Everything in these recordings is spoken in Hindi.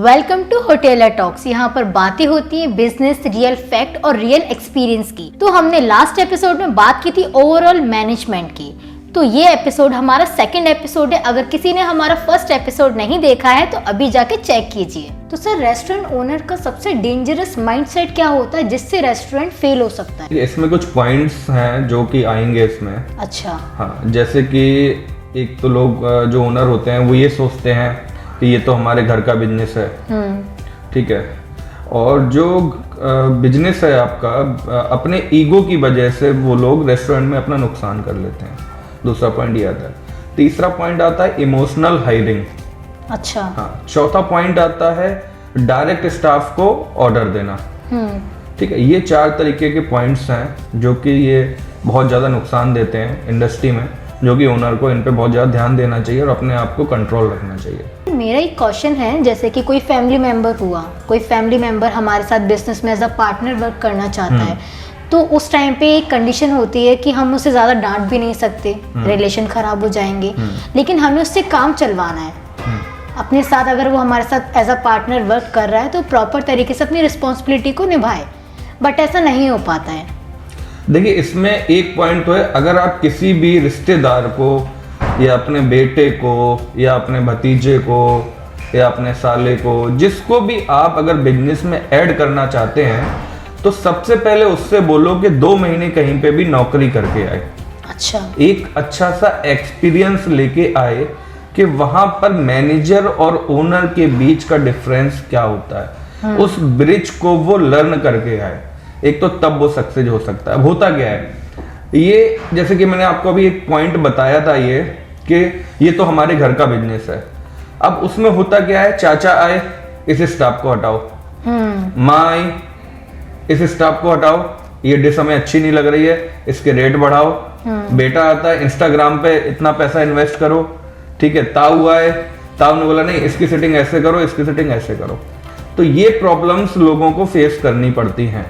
Welcome to होटेलर talks. यहाँ पर बातें होती हैं बिजनेस, रियल फैक्ट और रियल एक्सपीरियंस की। तो हमने लास्ट एपिसोड में बात की थी ओवरऑल मैनेजमेंट की, तो ये एपिसोड हमारा सेकंड एपिसोड है। अगर किसी ने हमारा फर्स्ट एपिसोड नहीं देखा है तो अभी जाके चेक कीजिए। तो सर, रेस्टोरेंट ओनर का सबसे डेंजरस माइंडसेट क्या होता है जिससे रेस्टोरेंट फेल हो सकता है? इसमें कुछ पॉइंट्स हैं जो कि आएंगे इसमें। अच्छा। हाँ, जैसे कि एक तो लोग जो ओनर होते हैं वो ये सोचते हैं कि ये तो हमारे घर का बिजनेस है, ठीक है, और जो बिजनेस है आपका, अपने ईगो की वजह से वो लोग रेस्टोरेंट में अपना नुकसान कर लेते हैं। दूसरा पॉइंट ये आता है। तीसरा पॉइंट आता है इमोशनल हायरिंग। अच्छा। हाँ। चौथा पॉइंट आता है डायरेक्ट स्टाफ को ऑर्डर देना। ठीक है, ये 4 तरीके के पॉइंट्स हैं जो कि ये बहुत ज़्यादा नुकसान देते हैं इंडस्ट्री में, जो कि ओनर को इन पे बहुत ज़्यादा ध्यान देना चाहिए और अपने आप को कंट्रोल रखना चाहिए। मेरा एक क्वेश्चन है, जैसे कि कोई फैमिली मेंबर हुआ, कोई फैमिली मेंबर हमारे साथ बिजनेस में एज अ पार्टनर वर्क करना चाहता है, तो उस टाइम पे एक कंडीशन होती है कि हम उसे ज़्यादा डांट भी नहीं सकते, रिलेशन खराब हो जाएंगे, लेकिन हमें उससे काम चलवाना है अपने साथ। अगर वो हमारे साथ एज अ पार्टनर वर्क कर रहा है तो प्रॉपर तरीके से अपनी रिस्पॉन्सिबिलिटी को निभाए, बट ऐसा नहीं हो पाता है। देखिए, इसमें एक पॉइंट तो है, अगर आप किसी भी रिश्तेदार को या अपने बेटे को या अपने भतीजे को या अपने साले को, जिसको भी आप अगर बिजनेस में ऐड करना चाहते हैं, तो सबसे पहले उससे बोलो कि 2 महीने कहीं पे भी नौकरी करके आए। अच्छा। एक अच्छा सा एक्सपीरियंस लेके आए कि वहां पर मैनेजर और ओनर के बीच का डिफरेंस क्या होता है, उस ब्रिज को वो लर्न करके आए। एक तो तब वो सक्सेस हो सकता है। अब होता क्या है, ये जैसे कि मैंने आपको अभी एक पॉइंट बताया था, ये कि ये तो हमारे घर का बिजनेस है। अब उसमें होता क्या है, चाचा आए, इस स्टाफ को हटाओ, माँ आई, इस स्टाफ को हटाओ, ये डिश हमें अच्छी नहीं लग रही है, इसके रेट बढ़ाओ। बेटा आता है, इंस्टाग्राम पे इतना पैसा इन्वेस्ट करो, ठीक है। ताऊ आए, ताऊ ने बोला नहीं, इसकी सेटिंग ऐसे करो, इसकी सेटिंग ऐसे करो। तो ये प्रॉब्लम्स लोगों को फेस करनी पड़ती हैं।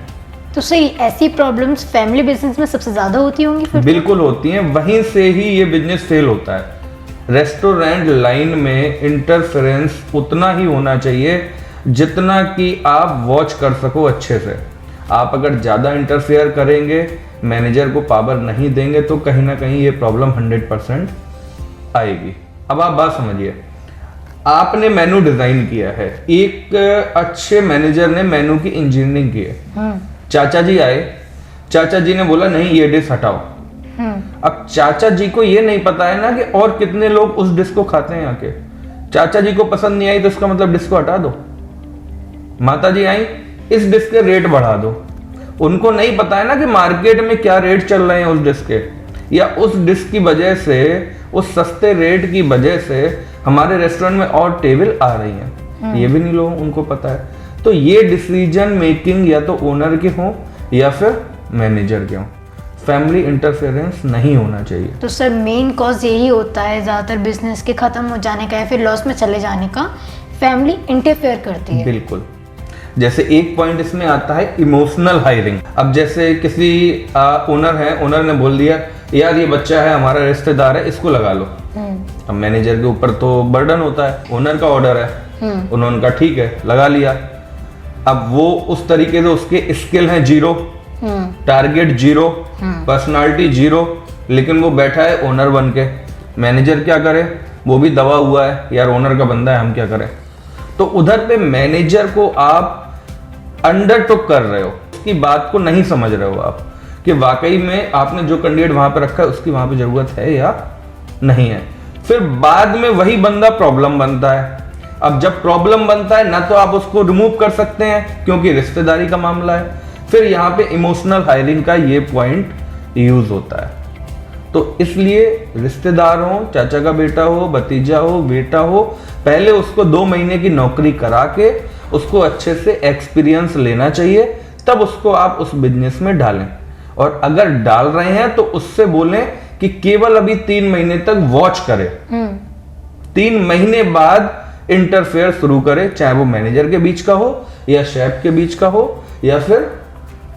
तो सही, ऐसी प्रॉब्लम्स फैमिली बिजनेस में सबसे ज्यादा होती होंगी फिर? बिल्कुल होती हैं, वहीं से ही ये बिजनेस फेल होता है। रेस्टोरेंट लाइन में इंटरफेरेंस उतना ही होना चाहिए जितना कि आप वॉच कर सको अच्छे से। आप अगर ज़्यादा इंटरफेयर करेंगे, मैनेजर को पावर नहीं देंगे, तो कहीं ना कहीं ये प्रॉब्लम 100% आएगी। अब आप बात समझिए, आपने मेनू डिजाइन किया है, एक अच्छे मैनेजर ने मेनू की इंजीनियरिंग की है। चाचा जी आए, चाचा जी ने बोला नहीं, ये डिश हटाओ। अब चाचा जी को ये नहीं पता है ना कि और कितने लोग उस डिश को खाते हैं आके। चाचा जी को पसंद नहीं आई तो इसका मतलब डिश को हटा दो। माता जी आई, इस डिश के रेट बढ़ा दो। उनको नहीं पता है ना कि मार्केट में क्या रेट चल रहे हैं उस डिश के, या उस डिश की वजह से, उस सस्ते रेट की वजह से हमारे रेस्टोरेंट में और टेबल आ रही हैं। ये भी नहीं लोग उनको पता है। तो ये डिसीजन मेकिंग या तो ओनर के हो या फिर मैनेजर के हो। फैमिली इंटरफेरेंस नहीं होना चाहिए। तो सर, मेन कॉज यही होता है ज्यादातर बिजनेस के खत्म हो जाने का या फिर लॉस में चले जाने का, फैमिली इंटरफेयर करती है। बिल्कुल। जैसे एक पॉइंट इसमें आता है इमोशनल हायरिंग। अब जैसे किसी ओनर है, ओनर ने बोल दिया यार ये बच्चा है, हमारा रिश्तेदार है, इसको लगा लो। अब मैनेजर के ऊपर तो बर्डन होता है, ओनर का ऑर्डर है, उन्होंने कहा ठीक है, लगा लिया। अब वो उस तरीके से, उसके स्किल हैं 0, टारगेट 0, पर्सनालिटी 0, लेकिन वो बैठा है ओनर बन के। मैनेजर क्या करे, वो भी दबा हुआ है, यार ओनर का बंदा है, हम क्या करें। तो उधर पे मैनेजर को आप अंडरटुक कर रहे हो, उसकी बात को नहीं समझ रहे हो आप कि वाकई में आपने जो कैंडिडेट वहां पे रखा है उसकी वहां पे जरूरत है या नहीं है। फिर बाद में वही बंदा प्रॉब्लम बनता है। अब जब प्रॉब्लम बनता है ना, तो आप उसको रिमूव कर सकते हैं क्योंकि रिश्तेदारी का मामला है। फिर यहाँ पे इमोशनल हायरिंग का ये पॉइंट यूज होता है। तो इसलिए रिश्तेदार हो, चाचा का बेटा हो, भतीजा हो, बेटा हो, पहले उसको 2 महीने की नौकरी करा के उसको अच्छे से एक्सपीरियंस लेना चाहिए, तब उसको आप उस बिजनेस में डालें। और अगर डाल रहे हैं तो उससे बोलें कि केवल अभी 3 महीने तक वॉच करे, 3 महीने बाद इंटरफेयर शुरू करे, चाहे वो मैनेजर के बीच का हो या शेफ के बीच का हो या फिर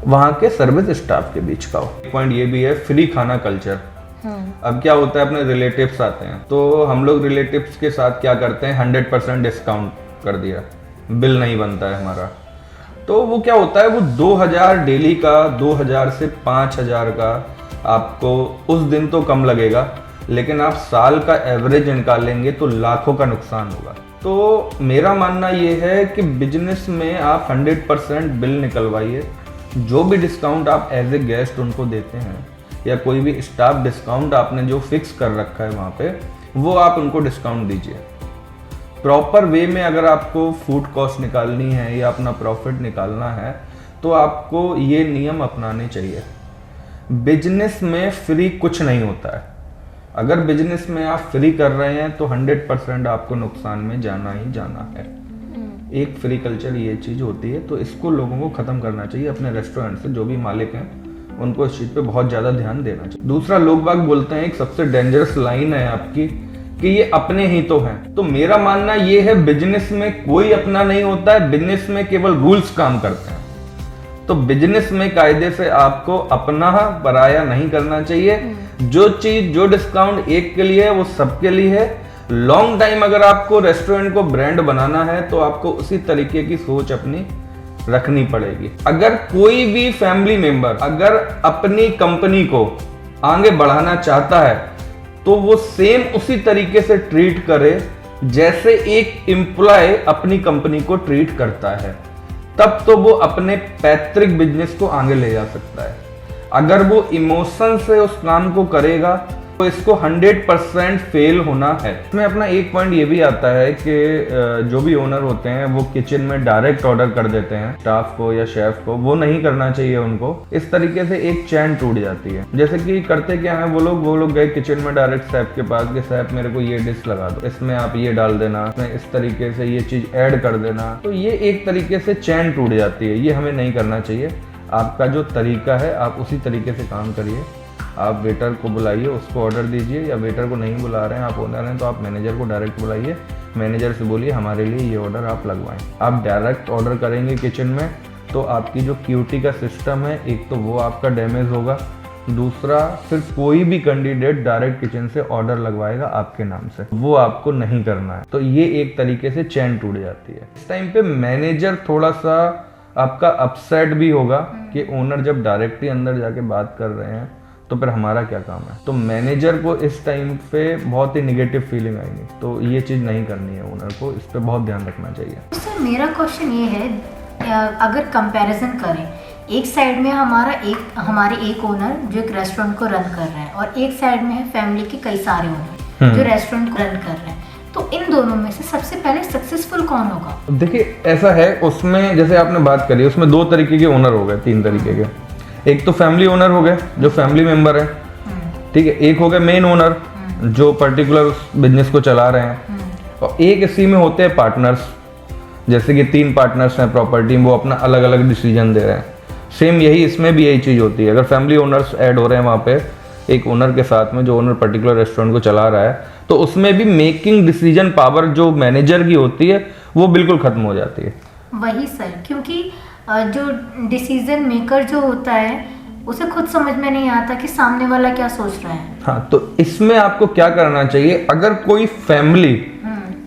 वहां के सर्विस स्टाफ के बीच का हो। पॉइंट ये भी है, फ्री खाना कल्चर। अब क्या होता है, अपने रिलेटिव्स आते हैं तो हम लोग रिलेटिव्स के साथ क्या करते हैं, 100% डिस्काउंट कर दिया, बिल नहीं बनता है हमारा, तो वो क्या होता है, वो 2000 डेली का, 2000 से 5000 का आपको उस दिन तो कम लगेगा, लेकिन आप साल का एवरेज निकालेंगे तो लाखों का नुकसान होगा। तो मेरा मानना ये है कि बिजनेस में आप 100% बिल निकलवाइए। जो भी डिस्काउंट आप एज ए गेस्ट उनको देते हैं या कोई भी स्टाफ डिस्काउंट आपने जो फिक्स कर रखा है वहाँ पे, वो आप उनको डिस्काउंट दीजिए। प्रॉपर वे में अगर आपको फूड कॉस्ट निकालनी है या अपना प्रॉफिट निकालना है तो आपको ये नियम अपनाने चाहिए। बिजनेस में फ्री कुछ नहीं होता है। अगर बिजनेस में आप फ्री कर रहे हैं तो 100% आपको नुकसान में जाना ही जाना है। एक फ्री कल्चर ये चीज़ होती है, तो इसको लोगों को ख़त्म करना चाहिए। अपने रेस्टोरेंट से जो भी मालिक हैं उनको इस चीज़ पे बहुत ज़्यादा ध्यान देना चाहिए। दूसरा, लोग बाग बोलते हैं, एक सबसे डेंजरस लाइन है आपकी कि ये अपने ही तो हैं। तो मेरा मानना ये है, बिजनेस में कोई अपना नहीं होता है, बिजनेस में केवल रूल्स काम करते हैं। तो बिजनेस में कायदे से आपको अपना पराया नहीं करना चाहिए। जो चीज, जो डिस्काउंट एक के लिए है वो सबके लिए है। लॉन्ग टाइम अगर आपको रेस्टोरेंट को ब्रांड बनाना है तो आपको उसी तरीके की सोच अपनी रखनी पड़ेगी। अगर कोई भी फैमिली मेंबर अगर अपनी कंपनी को आगे बढ़ाना चाहता है तो वो सेम उसी तरीके से ट्रीट करे जैसे एक एम्प्लॉय अपनी कंपनी को ट्रीट करता है, तब तो वो अपने पैतृक बिजनेस को आगे ले जा सकता है। अगर वो इमोशन से उस काम को करेगा तो इसको 100% फेल होना है। इसमें अपना एक पॉइंट ये भी आता है कि जो भी ओनर होते हैं वो किचन में डायरेक्ट ऑर्डर कर देते हैं स्टाफ को या शेफ को, वो नहीं करना चाहिए उनको। इस तरीके से एक चैन टूट जाती है। जैसे कि करते क्या है, वो लोग गए किचन में डायरेक्ट शेफ के पास कि शेफ मेरे को ये डिश लगा दो, इसमें आप ये डाल देना, इसमें इस तरीके से ये चीज ऐड कर देना। तो ये एक तरीके से चैन टूट जाती है। ये हमें नहीं करना चाहिए। आपका जो तरीका है आप उसी तरीके से काम करिए। आप वेटर को बुलाइए, उसको ऑर्डर दीजिए, या वेटर को नहीं बुला रहे हैं, आप ओनर हैं तो आप मैनेजर को डायरेक्ट बुलाइए, मैनेजर से बोलिए हमारे लिए ये ऑर्डर आप लगवाएं। आप डायरेक्ट ऑर्डर करेंगे किचन में तो आपकी जो क्यूटी का सिस्टम है, एक तो वो आपका डैमेज होगा, दूसरा फिर कोई भी कैंडिडेट डायरेक्ट किचन से ऑर्डर लगवाएगा आपके नाम से, वो आपको नहीं करना है। तो ये एक तरीके से चैन टूट जाती है। इस टाइम पे मैनेजर थोड़ा सा आपका अपसेट भी होगा कि ओनर जब डायरेक्टली अंदर जाके बात कर रहे हैं तो फिर हमारा क्या काम है। तो मैनेजर को इस टाइम पे बहुत ही नेगेटिव फीलिंग आएगी। तो ये चीज़ नहीं करनी है, ओनर को इस पे बहुत ध्यान रखना चाहिए। सर मेरा क्वेश्चन ये है, अगर कंपैरिजन करें, एक साइड में हमारे एक ओनर जो एक रेस्टोरेंट को रन कर रहे हैं और एक साइड में है फैमिली के कई सारे ओनर जो रेस्टोरेंट को रन कर रहे हैं, तो इन दोनों में से सबसे पहले सक्सेसफुल कौन होगा? देखिए ऐसा है, उसमें जैसे आपने बात करी, उसमें 2 तरीके के ओनर हो गए, 3 तरीके के। एक तो फैमिली ओनर हो गए जो फैमिली मेंबर है, ठीक है। एक हो गए मेन ओनर जो पर्टिकुलर उस बिजनेस को चला रहे हैं, और एक इसी में होते हैं पार्टनर्स। जैसे कि 3 पार्टनर्स हैं प्रॉपर्टी में, वो अपना अलग अलग डिसीजन दे रहे हैं। सेम यही इसमें भी यही चीज़ होती है। अगर फैमिली ओनर्स ऐड हो रहे हैं वहाँ पे एक ओनर के साथ में, जो ओनर पर्टिकुलर रेस्टोरेंट को चला रहा है, तो उसमें भी मेकिंग डिसीजन पावर जो मैनेजर की होती है वो बिल्कुल खत्म हो जाती है। वही सर, क्योंकि जो डिसीजन मेकर जो होता है उसे खुद समझ में नहीं आता कि सामने वाला क्या सोच रहा है। हाँ, तो इसमें आपको क्या करना चाहिए, अगर कोई फैमिली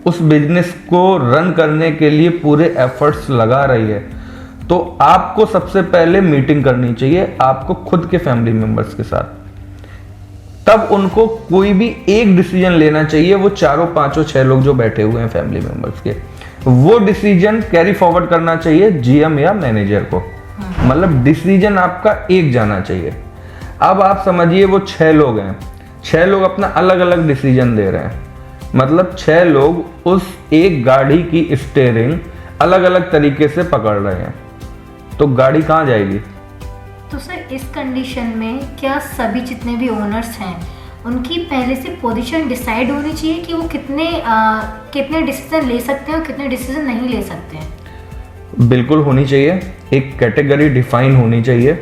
उस बिजनेस को रन करने के लिए पूरे एफर्ट्स लगा रही है तो आपको सबसे पहले मीटिंग करनी चाहिए आपको खुद के फैमिली मेंबर्स के साथ। तब उनको कोई भी एक डिसीजन लेना चाहिए। वो 4, 5, 6 लोग जो बैठे हुए हैं फैमिली मेंबर्स के, वो डिसीजन कैरी फॉरवर्ड करना चाहिए जीएम या मैनेजर को। मतलब डिसीजन आपका एक जाना चाहिए। अब आप समझिए वो 6 लोग हैं, 6 लोग अपना अलग अलग डिसीजन दे रहे हैं। मतलब 6 लोग उस एक गाड़ी की स्टीयरिंग अलग अलग तरीके से पकड़ रहे हैं, तो गाड़ी कहाँ जाएगी? तो सर इस कंडीशन में क्या सभी जितने भी ओनर्स हैं उनकी पहले से पोजीशन डिसाइड होनी चाहिए कि वो कितने डिसीजन ले सकते हैं और कितने डिसीजन नहीं ले सकते हैं? बिल्कुल होनी चाहिए। एक कैटेगरी डिफाइन होनी चाहिए,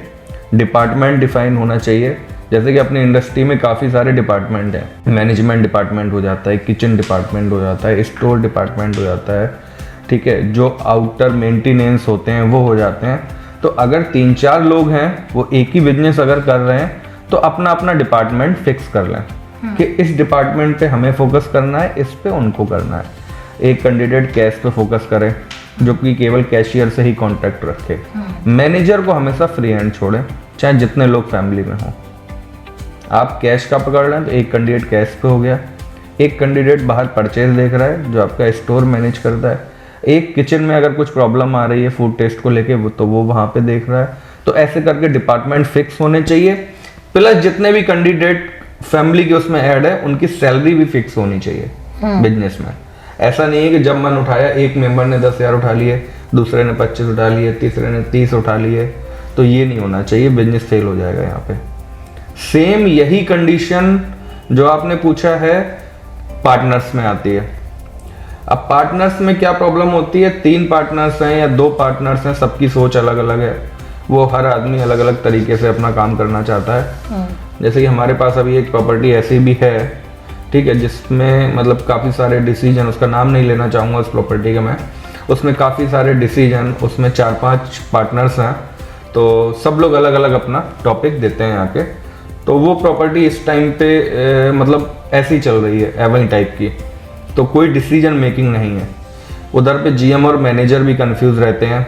डिपार्टमेंट डिफाइन होना चाहिए। जैसे कि अपनी इंडस्ट्री में काफ़ी सारे डिपार्टमेंट हैं। मैनेजमेंट डिपार्टमेंट हो जाता है, किचन डिपार्टमेंट हो जाता है, स्टोर डिपार्टमेंट हो जाता है, ठीक है। जो आउटर मेंटेनेंस होते हैं वो हो जाते हैं। तो अगर 3-4 लोग हैं वो एक ही बिजनेस अगर कर रहे हैं तो अपना अपना डिपार्टमेंट फिक्स कर लें कि इस डिपार्टमेंट पे हमें फोकस करना है, इस पे उनको करना है। एक कैंडिडेट कैश पे फोकस करे, जो कि केवल कैशियर से ही कांटेक्ट रखे। मैनेजर को हमेशा फ्री हैंड छोड़ें, चाहे जितने लोग फैमिली में हों। आप कैश का पकड़ लें तो एक कैंडिडेट कैश पे हो गया, एक कैंडिडेट बाहर परचेज देख रहा है जो आपका स्टोर मैनेज करता है, एक किचन में अगर कुछ प्रॉब्लम आ रही है फूड टेस्ट को लेके तो वो वहाँ पे देख रहा है। तो ऐसे करके डिपार्टमेंट फिक्स होने चाहिए, प्लस जितने भी कैंडिडेट फैमिली के उसमें ऐड है उनकी सैलरी भी फिक्स होनी चाहिए बिजनेस में। ऐसा नहीं है कि जब मन उठाया एक मेंबर ने 10,000 उठा लिए, दूसरे ने 25 उठा लिए, तीसरे ने 30 उठा लिए, तो ये नहीं होना चाहिए, बिजनेस फेल हो जाएगा यहाँ पे। सेम यही कंडीशन जो आपने पूछा है पार्टनर्स में आती है। अब पार्टनर्स में क्या प्रॉब्लम होती है, 3 पार्टनर्स हैं या 2 पार्टनर्स हैं, सबकी सोच अलग अलग है, वो हर आदमी अलग अलग तरीके से अपना काम करना चाहता है। जैसे कि हमारे पास अभी एक प्रॉपर्टी ऐसी भी है, ठीक है, जिसमें मतलब काफ़ी सारे डिसीजन, उसका नाम नहीं लेना चाहूँगा उस प्रॉपर्टी का मैं, उसमें काफ़ी सारे डिसीजन, उसमें 4-5 पार्टनर्स हैं, तो सब लोग अलग अलग अपना टॉपिक देते हैं आके। तो वो प्रॉपर्टी इस टाइम पे मतलब ऐसी चल रही है एवल टाइप की, तो कोई डिसीजन मेकिंग नहीं है उधर पे। जीएम और मैनेजर भी कंफ्यूज रहते हैं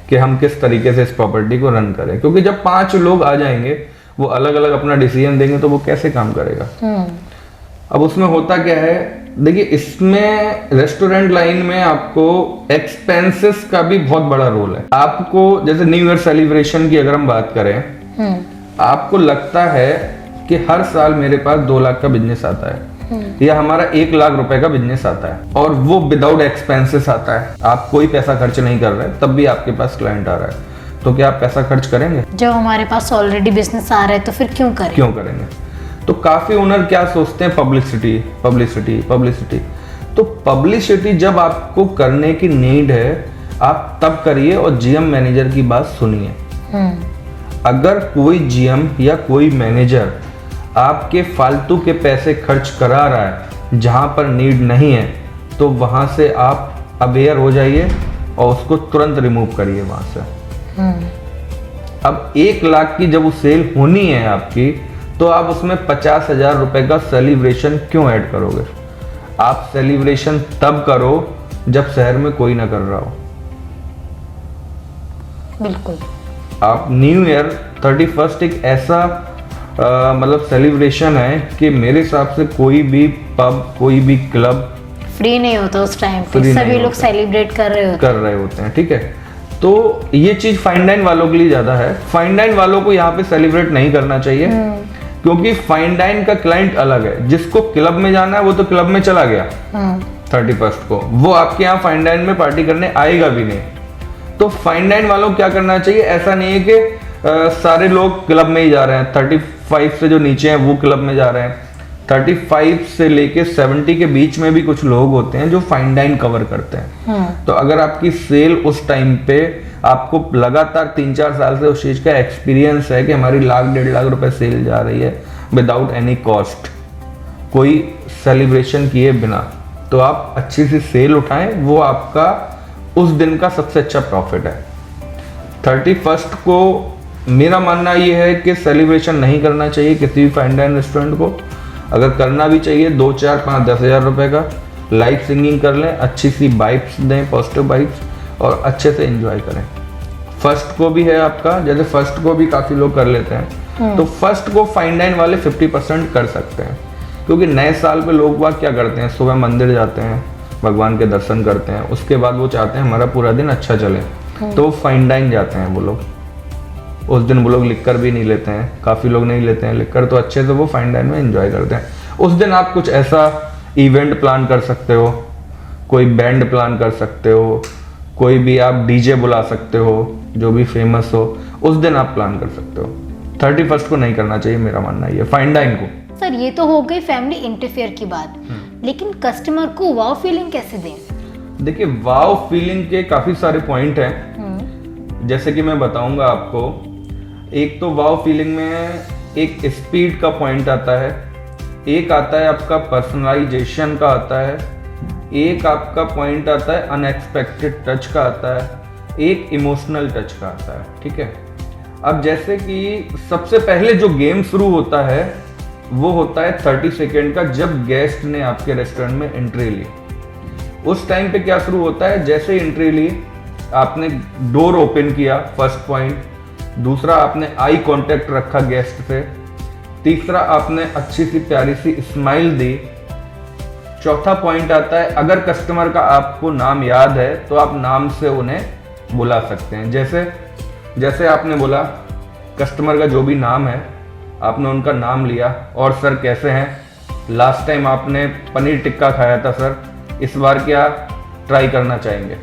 कि हम किस तरीके से इस प्रॉपर्टी को रन करें, क्योंकि जब 5 लोग आ जाएंगे वो अलग अलग अपना डिसीजन देंगे तो वो कैसे काम करेगा। अब उसमें होता क्या है, देखिए इसमें रेस्टोरेंट लाइन में आपको एक्सपेंसेस का भी बहुत बड़ा रोल है। आपको जैसे न्यू ईयर सेलिब्रेशन की अगर हम बात करें, आपको लगता है कि हर साल मेरे पास 2 लाख का बिजनेस आता है या हमारा 1 लाख रुपए का बिजनेस आता है और वो विदाउट एक्सपेंसेस आता है, आप कोई पैसा खर्च नहीं कर रहे तब भी आपके पास क्लाइंट आ रहा है, तो क्या आप पैसा खर्च करेंगे? जब हमारे पास ऑलरेडी बिजनेस आ रहा है तो फिर क्यों करेंगे? तो काफी ओनर क्या सोचते हैं, पब्लिसिटी पब्लिसिटी पब्लिसिटी। तो पब्लिसिटी जब आपको करने की नीड है आप तब करिए और जीएम मैनेजर की बात सुनिए। अगर कोई जीएम या कोई मैनेजर आपके फालतू के पैसे खर्च करा रहा है जहां पर नीड नहीं है, तो वहां से आप अवेयर हो जाइए और उसको तुरंत रिमूव करिए वहां से। अब 1 लाख की जब वो सेल होनी है आपकी, तो आप उसमें 50,000 रुपए का सेलिब्रेशन क्यों ऐड करोगे? आप सेलिब्रेशन तब करो जब शहर में कोई ना कर रहा हो। बिल्कुल। आप न्यू ईयर 31 एक ऐसा मतलब सेलिब्रेशन है कि मेरे हिसाब से कोई भी पब, कोई भी क्लब फ्री नहीं होता उस टाइम पे, सभी लोग सेलिब्रेट कर रहे होते हैं। ठीक है, तो ये चीज फाइन डाइन वालों के लिए ज्यादा है। फाइन डाइन वालों को यहाँ पे सेलिब्रेट नहीं करना चाहिए, क्योंकि फाइन डाइन का क्लाइंट अलग है। जिसको क्लब में जाना है वो तो क्लब में चला गया 31 को, वो आपके यहाँ फाइन डाइन में पार्टी करने आएगा भी नहीं। तो फाइन डाइन वालों को क्या करना चाहिए, ऐसा नहीं है कि सारे लोग क्लब में ही जा रहे हैं। 35 से जो नीचे हैं वो क्लब में जा रहे हैं, 35 से लेके 70 के बीच में भी कुछ लोग होते हैं जो फाइन डाइन कवर करते हैं। तो अगर आपकी सेल उस टाइम पे आपको लगातार 3-4 साल से उस चीज का एक्सपीरियंस है कि हमारी 1-1.5 लाख रुपए सेल जा रही है विदाउट एनी कॉस्ट, कोई सेलिब्रेशन किए बिना, तो आप अच्छी सी सेल उठाएं, वो आपका उस दिन का सबसे अच्छा प्रॉफिट है। 31 को मेरा मानना ये है कि सेलिब्रेशन नहीं करना चाहिए किसी भी फाइन डाइन रेस्टोरेंट को। अगर करना भी चाहिए 2, 4, 5, 10,000 रुपए का, लाइव सिंगिंग कर लें, अच्छी सी वाइब्स दें, पॉजिटिव वाइब्स, और अच्छे से एंजॉय करें। फर्स्ट को भी है आपका, जैसे फर्स्ट को भी काफ़ी लोग कर लेते हैं, तो फर्स्ट को फाइन डाइन वाले 50% कर सकते हैं, क्योंकि नए साल पे लोग बाग क्या करते हैं, सुबह मंदिर जाते हैं, भगवान के दर्शन करते हैं, उसके बाद वो चाहते हैं हमारा पूरा दिन अच्छा चले, तो वो फाइन डाइन जाते हैं। वो लोग उस दिन वो लोग लिक्कर भी नहीं लेते हैं, काफ़ी लोग नहीं लेते हैं लिक्कर, तो अच्छे से वो फाइन डाइन में एंजॉय करते हैं। उस दिन आप कुछ ऐसा इवेंट प्लान कर सकते हो, कोई बैंड प्लान कर सकते हो, कोई भी आप डीजे बुला सकते हो जो भी फेमस हो, उस दिन आप प्लान कर सकते हो। 31 को नहीं करना चाहिए, मेरा मानना ये फाइन डाइन को। सर ये तो हो गई फैमिली इंटरफेयर की बात, लेकिन कस्टमर को वाव फीलिंग कैसे दें? देखिए वाव फीलिंग के काफी सारे पॉइंट हैं, जैसे कि मैं बताऊंगा आपको। एक तो वाव फीलिंग में एक स्पीड का पॉइंट आता है, एक आता है आपका पर्सनलाइजेशन का आता है, एक आपका पॉइंट आता है अनएक्सपेक्टेड टच का आता है, एक इमोशनल टच का आता है। ठीक है, अब जैसे कि सबसे पहले जो गेम शुरू होता है वो होता है 30 सेकेंड का, जब गेस्ट ने आपके रेस्टोरेंट में एंट्री ली। उस टाइम पे क्या शुरू होता है, जैसे एंट्री ली आपने डोर ओपन किया, फर्स्ट पॉइंट। दूसरा, आपने आई कांटेक्ट रखा गेस्ट से। तीसरा, आपने अच्छी सी प्यारी सी स्माइल दी। चौथा पॉइंट आता है, अगर कस्टमर का आपको नाम याद है तो आप नाम से उन्हें बुला सकते हैं। जैसे आपने बोला कस्टमर का जो भी नाम है, आपने उनका नाम लिया और सर कैसे हैं, लास्ट टाइम आपने पनीर टिक्का खाया था सर, इस बार क्या ट्राई करना चाहेंगे,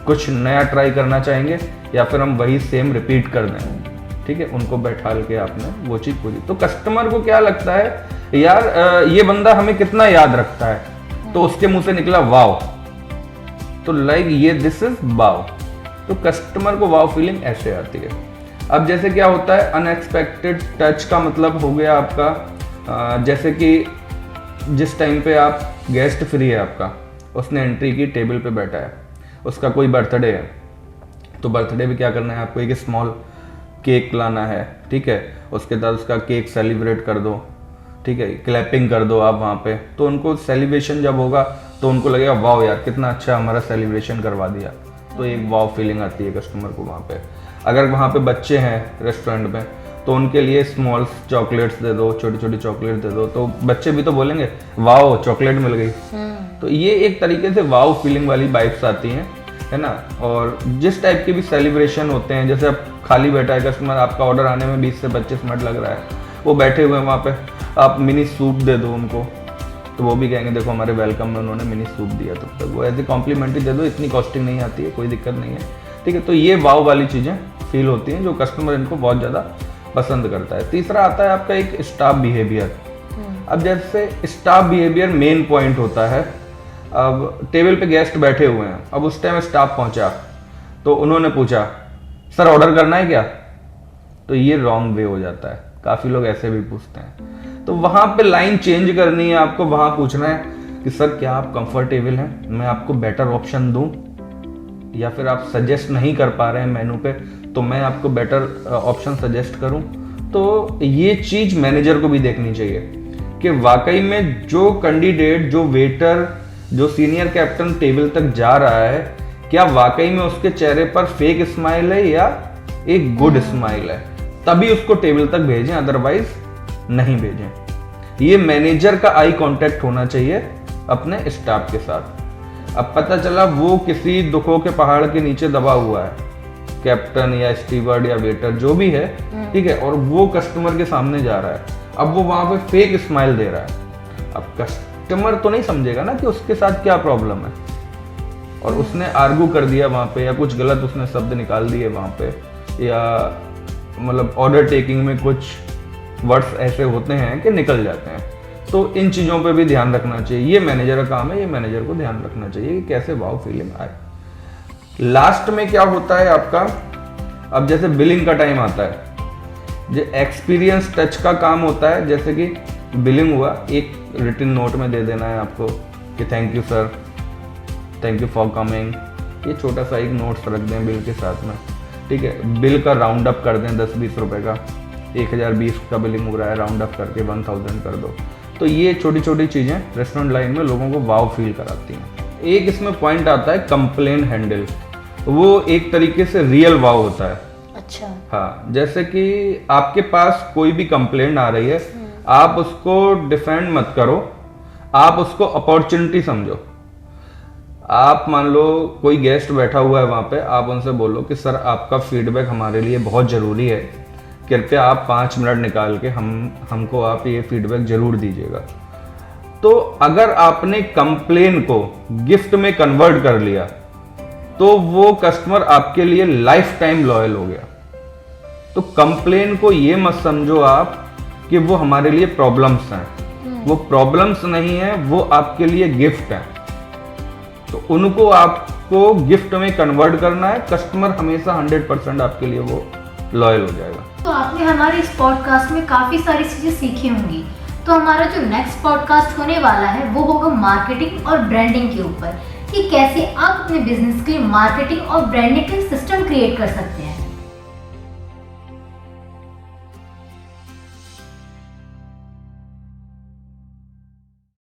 कुछ नया ट्राई करना चाहेंगे, या फिर हम वही सेम रिपीट कर दें। ठीक है, उनको बैठा के आपने वो चीज़ पूछी, तो कस्टमर को क्या लगता है यार ये बंदा हमें कितना याद रखता है, तो उसके मुंह से निकला वाव, तो लाइक ये दिस इज वाव। तो कस्टमर को वाव फीलिंग ऐसे आती है। अब जैसे क्या होता है, अनएक्सपेक्टेड टच का मतलब हो गया आपका जैसे कि जिस टाइम पे आप गेस्ट फ्री है आपका, उसने एंट्री की, टेबल पे बैठा है, उसका कोई बर्थडे है, तो बर्थडे पे क्या करना है आपको, एक स्मॉल केक लाना है। ठीक है, उसके बाद उसका केक सेलिब्रेट कर दो। ठीक है, क्लैपिंग कर दो आप वहाँ पे, तो उनको सेलिब्रेशन जब होगा तो उनको लगेगा वाव यार कितना अच्छा हमारा सेलिब्रेशन करवा दिया, तो एक वाव फीलिंग आती है कस्टमर को वहाँ पे। अगर वहाँ पे बच्चे हैं रेस्टोरेंट में, तो उनके लिए स्मॉल चॉकलेट्स दे दो, छोटी छोटी चॉकलेट दे दो, तो बच्चे भी तो बोलेंगे वाओ चॉकलेट मिल गई। तो ये एक तरीके से वाओ फीलिंग वाली वाइब्स आती हैं, है ना। और जिस टाइप के भी सेलिब्रेशन होते हैं, जैसे अब खाली बैठा है कस्टमर, आपका ऑर्डर आने में 20 से 25 मिनट लग रहा है, वो बैठे हुए हैं वहाँ पे, आप मिनी सूप दे दो उनको, तो वो भी कहेंगे देखो हमारे वेलकम में उन्होंने मिनी सूप दिया, तब तक वो ऐसे कॉम्प्लीमेंट्री दे दो, इतनी कॉस्टिंग नहीं आती है, कोई दिक्कत नहीं है। ठीक है, तो ये वाव वाली चीज़ें फील होती हैं जो कस्टमर इनको बहुत ज़्यादा पसंद करता है। तीसरा आता है आपका एक स्टाफ बिहेवियर। अब जैसे स्टाफ बिहेवियर मेन पॉइंट होता है। अब टेबल पे गेस्ट बैठे हुए हैं, अब उस टाइम स्टाफ पहुंचा तो उन्होंने पूछा सर ऑर्डर करना है क्या, तो ये रॉन्ग वे हो जाता है, काफ़ी लोग ऐसे भी पूछते हैं। तो वहाँ पे लाइन चेंज करनी है आपको, वहाँ पूछना है कि सर क्या आप कंफर्टेबल हैं, मैं आपको बेटर ऑप्शन दूं, या फिर आप सजेस्ट नहीं कर पा रहे हैं मेनू पे तो मैं आपको बेटर ऑप्शन सजेस्ट करूं। तो ये चीज़ मैनेजर को भी देखनी चाहिए कि वाकई में जो कैंडिडेट, जो वेटर, जो सीनियर कैप्टन टेबल तक जा रहा है, क्या वाकई में उसके चेहरे पर फेक स्माइल है या एक गुड स्माइल है, तभी उसको टेबल तक भेजें, अदरवाइज नहीं भेजें। ये मैनेजर का आई कांटेक्ट होना चाहिए अपने स्टाफ के साथ। अब पता चला वो किसी दुखों के पहाड़ के नीचे दबा हुआ है, कैप्टन या स्टीवर्ड या वेटर जो भी है, ठीक है, और वो कस्टमर के सामने जा रहा है, अब वो वहां पे फेक स्माइल दे रहा है। अब कस्टमर तो नहीं समझेगा ना कि उसके साथ क्या प्रॉब्लम है, और उसने आर्गू कर दिया वहां पे, या कुछ गलत उसने शब्द निकाल दिए वहां पे, या मतलब ऑर्डर टेकिंग में कुछ वर्ड्स ऐसे होते हैं कि निकल जाते हैं। तो इन चीज़ों पे भी ध्यान रखना चाहिए, ये मैनेजर का काम है, ये मैनेजर को ध्यान रखना चाहिए कि कैसे वाव फीलिंग आए। लास्ट में क्या होता है आपका, अब जैसे बिलिंग का टाइम आता है, जो एक्सपीरियंस टच का काम होता है, जैसे कि बिलिंग हुआ, एक रिटन नोट में दे देना है आपको कि thank you sir, thank you for coming, ये छोटा सा एक नोट्स रख दें बिल के साथ में, ठीक है। बिल का राउंड अप कर दें 10-20 रुपए का, 1020 का बिलिंग हो रहा है, राउंड अप करके 1000 कर दो। तो ये छोटी छोटी चीज़ें रेस्टोरेंट लाइन में लोगों को वाव फील कराती हैं। एक इसमें पॉइंट आता है कंप्लेन हैंडल, वो एक तरीके से रियल वाव होता है। अच्छा, हाँ, जैसे कि आपके पास कोई भी कंप्लेंट आ रही है, आप उसको डिफेंड मत करो, आप उसको अपॉर्चुनिटी समझो। आप मान लो कोई गेस्ट बैठा हुआ है वहाँ पे, आप उनसे बोलो कि सर आपका फीडबैक हमारे लिए बहुत ज़रूरी है, कृपया आप 5 मिनट निकाल के हमको आप ये फीडबैक जरूर दीजिएगा। तो अगर आपने कंप्लेन को गिफ्ट में कन्वर्ट कर लिया तो वो कस्टमर आपके लिए लाइफ टाइम लॉयल हो गया। तो कंप्लेन को ये मत समझो आप कि वो हमारे लिए प्रॉब्लम्स हैं, वो प्रॉब्लम्स नहीं है, वो आपके लिए गिफ्ट है। तो उनको आपको गिफ्ट में कन्वर्ट करना है, कस्टमर हमेशा 100% आपके लिए वो लॉयल हो जाएगा। तो आपने हमारे इस पॉडकास्ट में काफ़ी सारी चीज़ें सीखी होंगी। तो हमारा जो नेक्स्ट पॉडकास्ट होने वाला है वो होगा मार्केटिंग और ब्रांडिंग के ऊपर, कि कैसे आप अपने बिजनेस के लिए मार्केटिंग और ब्रांडिंग का सिस्टम क्रिएट कर सकते हैं।